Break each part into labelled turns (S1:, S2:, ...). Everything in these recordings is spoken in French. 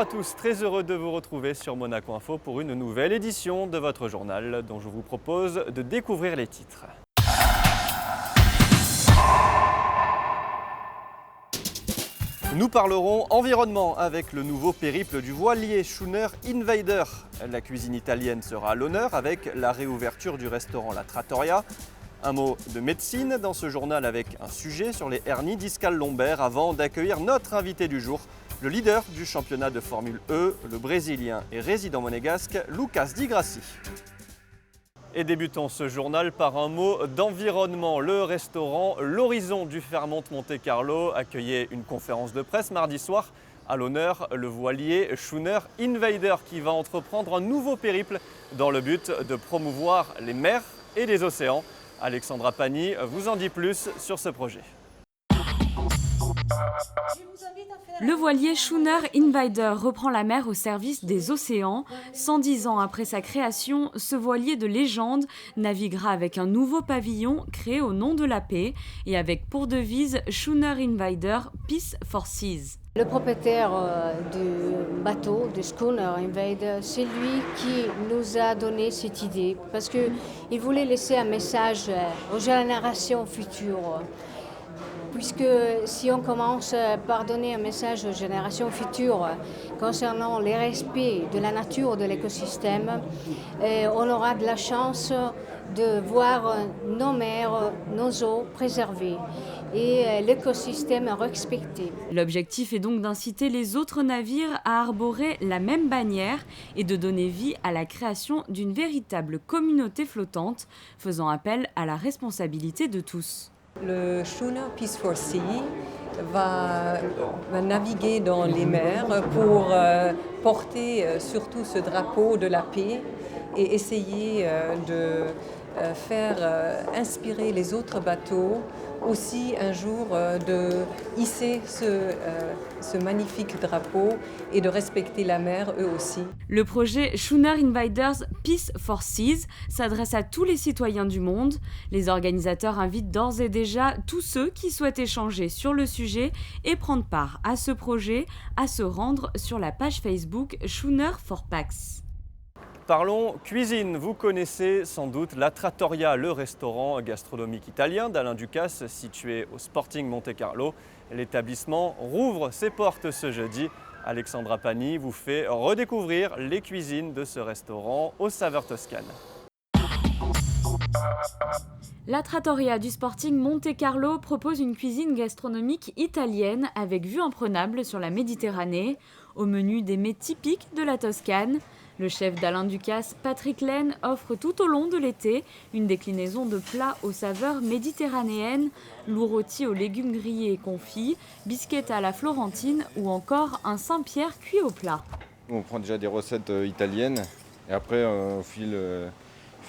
S1: à tous, très heureux de vous retrouver sur Monaco Info pour une nouvelle édition de votre journal dont je vous propose de découvrir les titres. Nous parlerons environnement avec le nouveau périple du voilier Schooner Invader. La cuisine italienne sera à l'honneur avec la réouverture du restaurant La Trattoria. Un mot de médecine dans ce journal avec un sujet sur les hernies discales lombaires avant d'accueillir notre invité du jour, le leader du championnat de Formule E, le Brésilien et résident monégasque Lucas Di Grassi. Et débutons ce journal par un mot d'environnement. Le restaurant L'Horizon du Fairmont Monte-Carlo accueillait une conférence de presse mardi soir. À l'honneur, le voilier Schooner Invader qui va entreprendre un nouveau périple dans le but de promouvoir les mers et les océans. Alexandra Pani vous en dit plus sur ce projet.
S2: Le voilier Schooner Invader reprend la mer au service des océans. 110 ans après sa création, ce voilier de légende naviguera avec un nouveau pavillon créé au nom de la paix et avec pour devise Schooner Invader, Peace for Seas.
S3: Le propriétaire du bateau, de Schooner Invader, c'est lui qui nous a donné cette idée parce qu'il voulait laisser un message aux générations futures. Puisque si on commence par donner un message aux générations futures concernant le respect de la nature, de l'écosystème, on aura de la chance de voir nos mers, nos eaux préservées et l'écosystème respecté.
S2: L'objectif est donc d'inciter les autres navires à arborer la même bannière et de donner vie à la création d'une véritable communauté flottante, faisant appel à la responsabilité de tous.
S4: Le Schooner Peace for Sea va naviguer dans les mers pour porter surtout ce drapeau de la paix et essayer de faire inspirer les autres bateaux aussi un jour de hisser ce magnifique drapeau et de respecter la mer eux aussi.
S2: Le projet Schooner Invaders Peace for Seas s'adresse à tous les citoyens du monde. Les organisateurs invitent d'ores et déjà tous ceux qui souhaitent échanger sur le sujet et prendre part à ce projet à se rendre sur la page Facebook Schooner for Pax.
S1: Parlons cuisine. Vous connaissez sans doute La Trattoria, le restaurant gastronomique italien d'Alain Ducasse, situé au Sporting Monte-Carlo. L'établissement rouvre ses portes ce jeudi. Alexandra Pani vous fait redécouvrir les cuisines de ce restaurant aux saveurs toscanes.
S2: La Trattoria du Sporting Monte-Carlo propose une cuisine gastronomique italienne avec vue imprenable sur la Méditerranée. Au menu des mets typiques de la Toscane. Le chef d'Alain Ducasse, Patrick Laine, offre tout au long de l'été une déclinaison de plats aux saveurs méditerranéennes, loup rôti aux légumes grillés et confits, bisquetta à la florentine ou encore un Saint-Pierre cuit au plat.
S5: On prend déjà des recettes italiennes et après au fil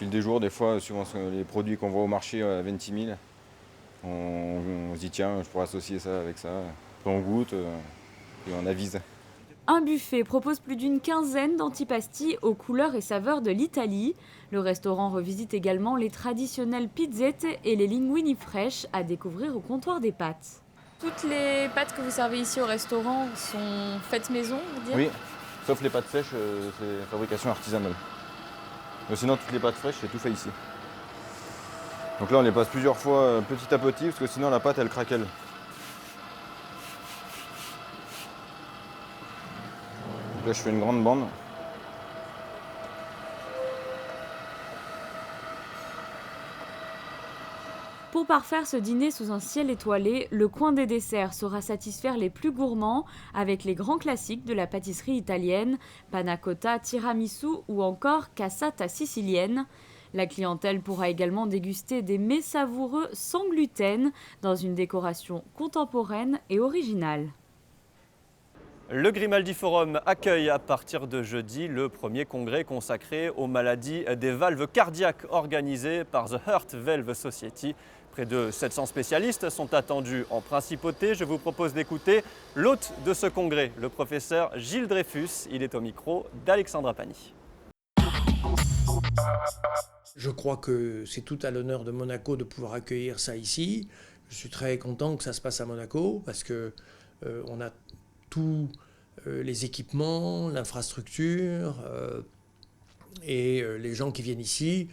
S5: des jours, des fois, suivant les produits qu'on voit au marché à 26 000, on se dit tiens, je pourrais associer ça avec ça. Après on goûte et on avise.
S2: Un buffet propose plus d'une quinzaine d'antipasti aux couleurs et saveurs de l'Italie. Le restaurant revisite également les traditionnelles pizzette et les linguini fraîches à découvrir au comptoir des pâtes.
S6: Toutes les pâtes que vous servez ici au restaurant sont faites maison, vous dites ?
S5: Oui, sauf les pâtes sèches, c'est fabrication artisanale. Mais sinon, toutes les pâtes fraîches, c'est tout fait ici. Donc là, on les passe plusieurs fois petit à petit, parce que sinon la pâte, elle craquelle. Là, je fais une grande bande.
S2: Pour parfaire ce dîner sous un ciel étoilé, le coin des desserts saura satisfaire les plus gourmands avec les grands classiques de la pâtisserie italienne, panna cotta, tiramisu ou encore cassata sicilienne. La clientèle pourra également déguster des mets savoureux sans gluten dans une décoration contemporaine et originale.
S1: Le Grimaldi Forum accueille à partir de jeudi le premier congrès consacré aux maladies des valves cardiaques organisé par The Heart Valve Society. Près de 700 spécialistes sont attendus en principauté. Je vous propose d'écouter l'hôte de ce congrès, le professeur Gilles Dreyfus. Il est au micro d'Alexandra Pani.
S7: Je crois que c'est tout à l'honneur de Monaco de pouvoir accueillir ça ici. Je suis très content que ça se passe à Monaco parce que on a tout les équipements, l'infrastructure, et les gens qui viennent ici,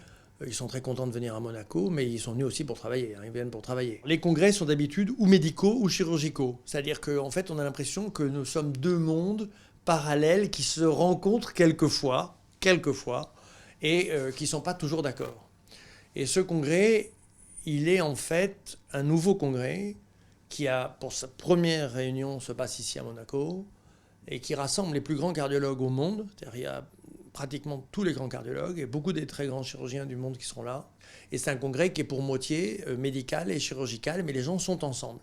S7: ils sont très contents de venir à Monaco, mais ils sont venus aussi pour travailler, hein, ils viennent pour travailler. Les congrès sont d'habitude ou médicaux ou chirurgicaux, c'est-à-dire qu'en fait on a l'impression que nous sommes deux mondes parallèles qui se rencontrent quelquefois, et qui ne sont pas toujours d'accord. Et ce congrès, il est en fait un nouveau congrès qui a, pour sa première réunion, se passe ici à Monaco, et qui rassemble les plus grands cardiologues au monde, c'est-à-dire il y a pratiquement tous les grands cardiologues et beaucoup des très grands chirurgiens du monde qui seront là. Et c'est un congrès qui est pour moitié médical et chirurgical, mais les gens sont ensemble.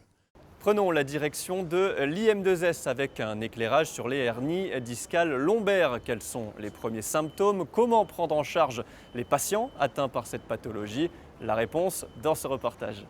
S1: Prenons la direction de l'IM2S avec un éclairage sur les hernies discales lombaires. Quels sont les premiers symptômes? Comment prendre en charge les patients atteints par cette pathologie? La réponse dans ce reportage.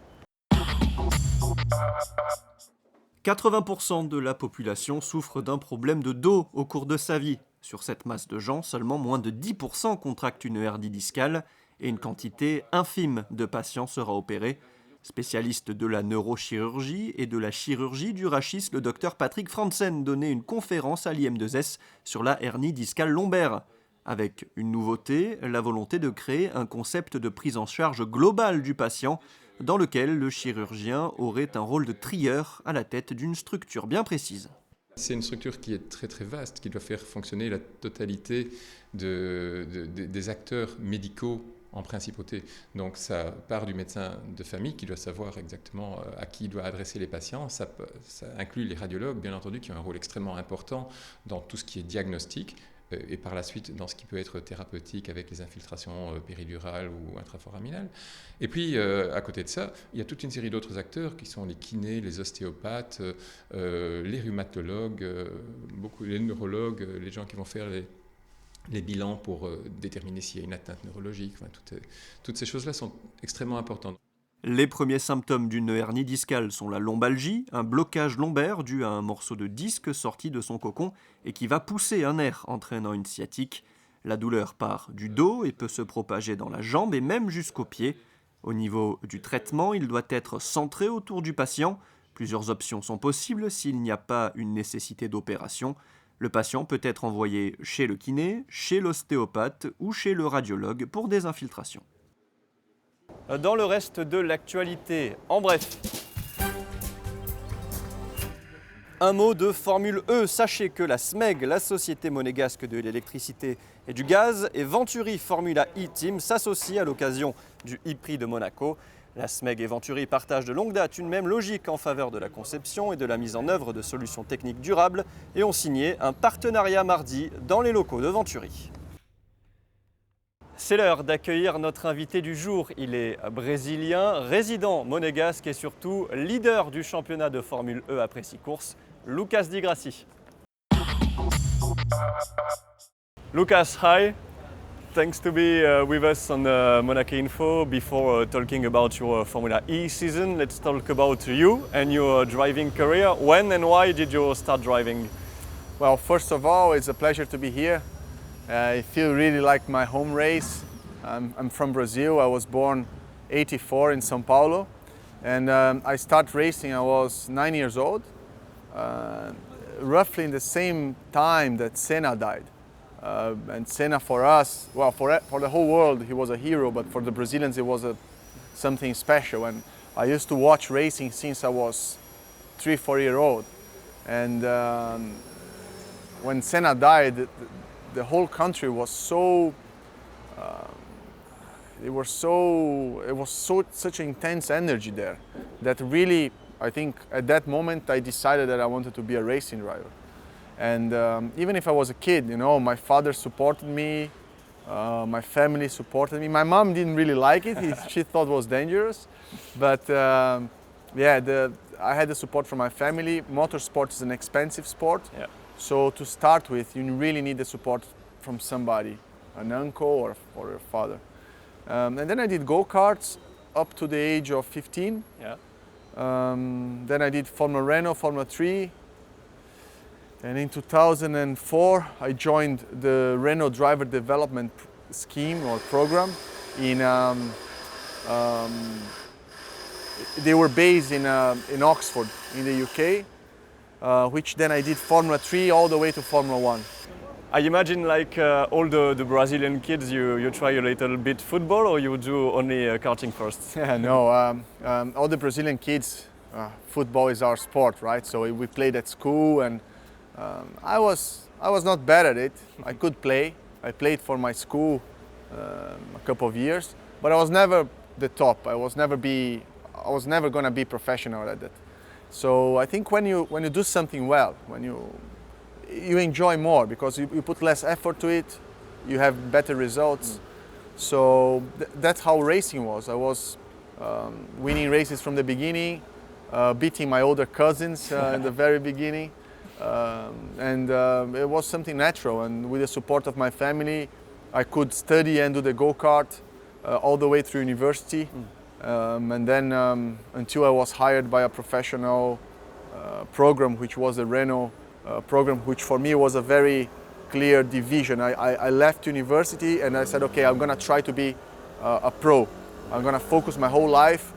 S1: 80% de la population souffre d'un problème de dos au cours de sa vie. Sur cette masse de gens, seulement moins de 10% contractent une hernie discale et une quantité infime de patients sera opérée. Spécialiste de la neurochirurgie et de la chirurgie du rachis, le docteur Patrick Franzen donnait une conférence à l'IM2S sur la hernie discale lombaire. Avec une nouveauté, la volonté de créer un concept de prise en charge globale du patient dans lequel le chirurgien aurait un rôle de trieur à la tête d'une structure bien précise.
S8: C'est une structure qui est très très vaste, qui doit faire fonctionner la totalité des acteurs médicaux en principauté. Donc ça part du médecin de famille qui doit savoir exactement à qui il doit adresser les patients. Ça inclut les radiologues, bien entendu, qui ont un rôle extrêmement important dans tout ce qui est diagnostic, et par la suite dans ce qui peut être thérapeutique avec les infiltrations péridurales ou intraforaminales. Et puis, à côté de ça, il y a toute une série d'autres acteurs qui sont les kinés, les ostéopathes, les rhumatologues, beaucoup les neurologues, les gens qui vont faire les bilans pour déterminer s'il y a une atteinte neurologique. Enfin, toutes ces choses-là sont extrêmement importantes.
S1: Les premiers symptômes d'une hernie discale sont la lombalgie, un blocage lombaire dû à un morceau de disque sorti de son cocon et qui va pousser un nerf entraînant une sciatique. La douleur part du dos et peut se propager dans la jambe et même jusqu'au pied. Au niveau du traitement, il doit être centré autour du patient. Plusieurs options sont possibles s'il n'y a pas une nécessité d'opération. Le patient peut être envoyé chez le kiné, chez l'ostéopathe ou chez le radiologue pour des infiltrations. Dans le reste de l'actualité, en bref, un mot de Formule E. Sachez que la SMEG, la Société monégasque de l'électricité et du gaz, et Venturi Formula E Team s'associent à l'occasion du e-Prix de Monaco. La SMEG et Venturi partagent de longue date une même logique en faveur de la conception et de la mise en œuvre de solutions techniques durables et ont signé un partenariat mardi dans les locaux de Venturi. C'est l'heure d'accueillir notre invité du jour. Il est brésilien, résident monégasque et surtout leader du championnat de Formule E après 6 courses, Lucas Di Grassi. Lucas, hi. Thanks to be with us on Monaco Info. Before talking about your Formula E season, let's talk about you and your driving career. When and why did you start driving?
S9: Well, first of all, it's a pleasure to be here. I feel really like my home race. I'm from Brazil. I was born 84 in São Paulo, and I started racing. I was 9 years old, roughly in the same time that Senna died. And Senna for us, well, for the whole world, he was a hero, but for the Brazilians, it was something special. And I used to watch racing since I was 3-4 years old, and when Senna died, the whole country was so. It was such intense energy there that really, I think, at that moment I decided that I wanted to be a racing driver. And even if I was a kid, you know, my father supported me, my family supported me. My mom didn't really like it; she thought it was dangerous. But yeah, I had the support from my family. Motorsport is an expensive sport.
S1: Yeah.
S9: So to start with, you really need the support from somebody, an uncle or your father. And then I did go-karts up to the age of 15.
S1: Yeah.
S9: Then I did Formula Renault, Formula 3. And in 2004, I joined the Renault Driver Development Scheme or program. They were based in Oxford, in the UK. which then I did Formula 3 all the way to Formula 1.
S1: I imagine like all the Brazilian kids, you try a little bit football or you do only karting first?
S9: Yeah, no, all the Brazilian kids, football is our sport, right? So we played at school, and I was not bad at it. I could play. I played for my school a couple of years, but I was never the top. I was never going to be professional at that. So I think when you do something well, when you enjoy more because you put less effort to it, you have better results. So that's how racing was. I was winning races from the beginning, beating my older cousins in the very beginning, and it was something natural. And with the support of my family, I could study and do the go-kart all the way through university. And then until I was hired by a professional program, which was the Renault program, which for me was a very clear division. I left university and I said, okay, I'm going to try to be a pro. I'm going to focus my whole life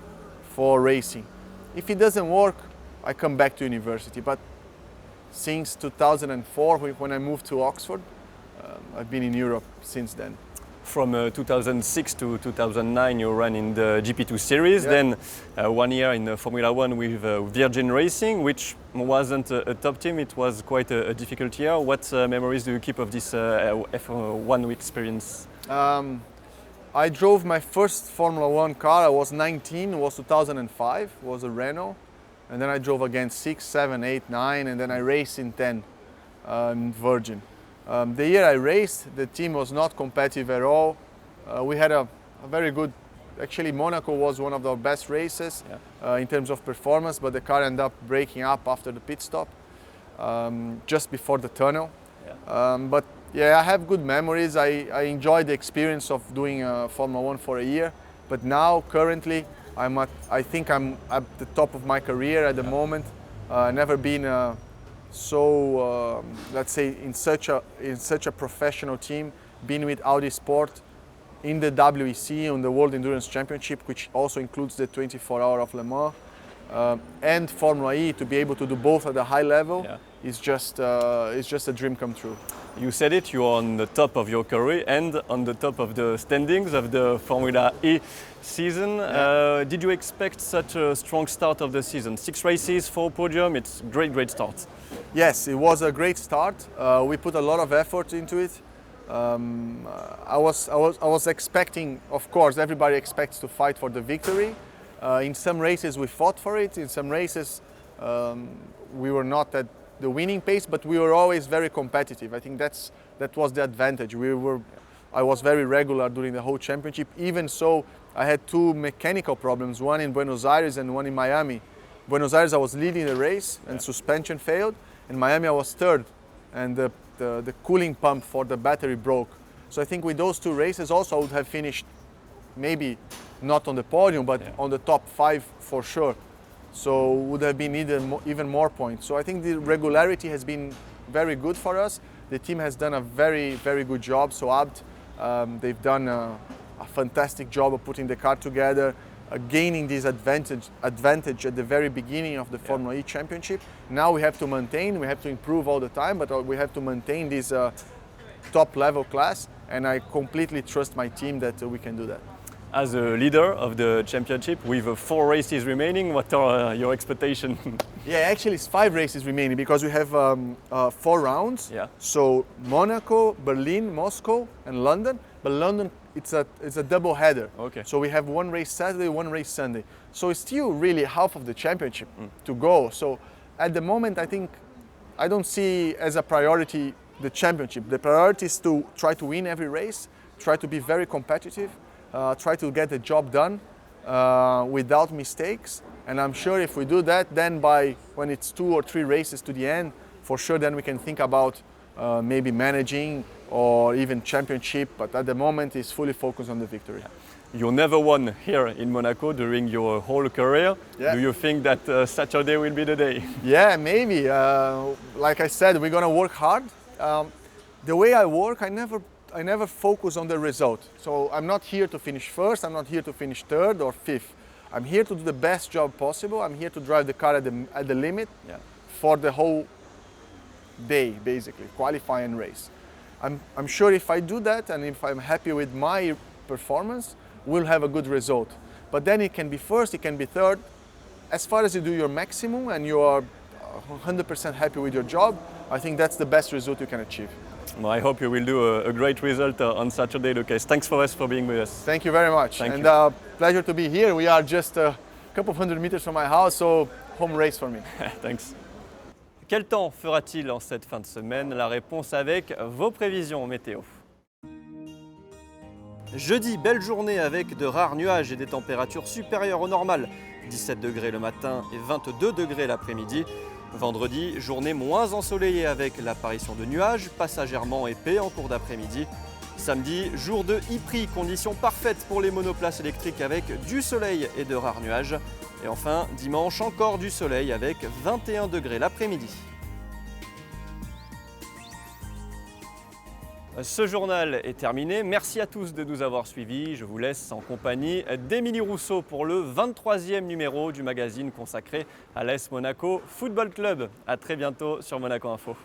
S9: for racing. If it doesn't work, I come back to university. But since 2004, when I moved to Oxford, I've been in Europe since then.
S1: From 2006 to 2009, you ran in the GP2 series,
S9: Yeah.
S1: then 1 year in Formula 1 with Virgin Racing, which wasn't a top team, it was quite a difficult year. What memories do you keep of this F1 experience?
S9: I drove my first Formula 1 car, I was 19, it was 2005, it was a Renault. And then I drove again 6, 7, 8, 9, and then I raced in 10 in Virgin. The year I raced, the team was not competitive at all. We had a very good, actually Monaco was one of our best races in terms of performance, but the car ended up breaking up after the pit stop, just before the tunnel.
S1: Yeah.
S9: But yeah, I have good memories. I enjoyed the experience of doing Formula 1 for a year, but now currently I think I'm at the top of my career at the moment. Never been so let's say in such a professional team, been with Audi Sport in the WEC, on the World Endurance Championship, which also includes the 24-hour of Le Mans, and Formula E. To be able to do both at a high level is just a dream come true.
S1: You said it, you are on the top of your career and on the top of the standings of the Formula E season.
S9: Yeah.
S1: Did you expect such a strong start of the season? 6 races, 4 podium, it's great start.
S9: Yes, it was a great start. We put a lot of effort into it. I was expecting, of course, everybody expects to fight for the victory. In some races we fought for it, in some races we were not at the winning pace, but we were always very competitive. I think that was the advantage. I was very regular during the whole championship. Even so, I had 2 mechanical problems, one in Buenos Aires and one in Miami. Buenos Aires I was leading the race and suspension failed. In Miami I was third and the cooling pump for the battery broke. So I think with those 2 races also I would have finished maybe not on the podium, but on the top 5 for sure. So would have been even more points. So I think the regularity has been very good for us. The team has done a very good job. So Abt, they've done a fantastic job of putting the car together, gaining this advantage at the very beginning of the Formula E Championship. Now we have to maintain, we have to improve all the time, but we have to maintain this top level class, and I completely trust my team that we can do that.
S1: As a leader of the championship with 4 races remaining, what are your expectations?
S9: Yeah, actually it's 5 races remaining because we have 4 rounds.
S1: Yeah.
S9: So Monaco, Berlin, Moscow and London. But London, it's a double header.
S1: Okay.
S9: So we have 1 race Saturday, 1 race Sunday. So it's still really half of the championship to go. So at the moment, I think I don't see as a priority the championship. The priority is to try to win every race, try to be very competitive, try to get the job done without mistakes. And I'm sure if we do that, then when it's 2 or 3 races to the end, for sure then we can think about maybe managing or even championship. But at the moment, it's fully focused on the victory.
S1: You never won here in Monaco during your whole career.
S9: Yeah.
S1: Do you think that Saturday will be the day?
S9: Yeah, maybe. Like I said, we're gonna work hard. The way I work, I never focus on the result. So I'm not here to finish first, I'm not here to finish 3rd or 5th. I'm here to do the best job possible. I'm here to drive the car at the limit, for the whole day, basically, qualify and race. I'm sure if I do that and if I'm happy with my performance, we'll have a good result. But then it can be first, it can be third. As far as you do your maximum and you are 100% happy with your job, I think that's the best result you can achieve.
S1: Well, I hope you will do a great result on Saturday, Lucas. Thanks for being with us.
S9: Thank you very much. Pleasure to be here. We are just a couple of 100 meters from my house, so home race for me.
S1: Thanks. Quel temps fera-t-il en cette fin de semaine? La réponse avec vos prévisions météo. Jeudi, belle journée avec de rares nuages et des températures supérieures au normal. 17 degrés le matin et 22 degrés l'après-midi. Vendredi, journée moins ensoleillée avec l'apparition de nuages, passagèrement épais en cours d'après-midi. Samedi, jour de e-prix, conditions parfaites pour les monoplaces électriques avec du soleil et de rares nuages. Et enfin, dimanche, encore du soleil avec 21 degrés l'après-midi. Ce journal est terminé. Merci à tous de nous avoir suivis. Je vous laisse en compagnie d'Émilie Rousseau pour le 23e numéro du magazine consacré à l'AS Monaco Football Club. À très bientôt sur Monaco Info.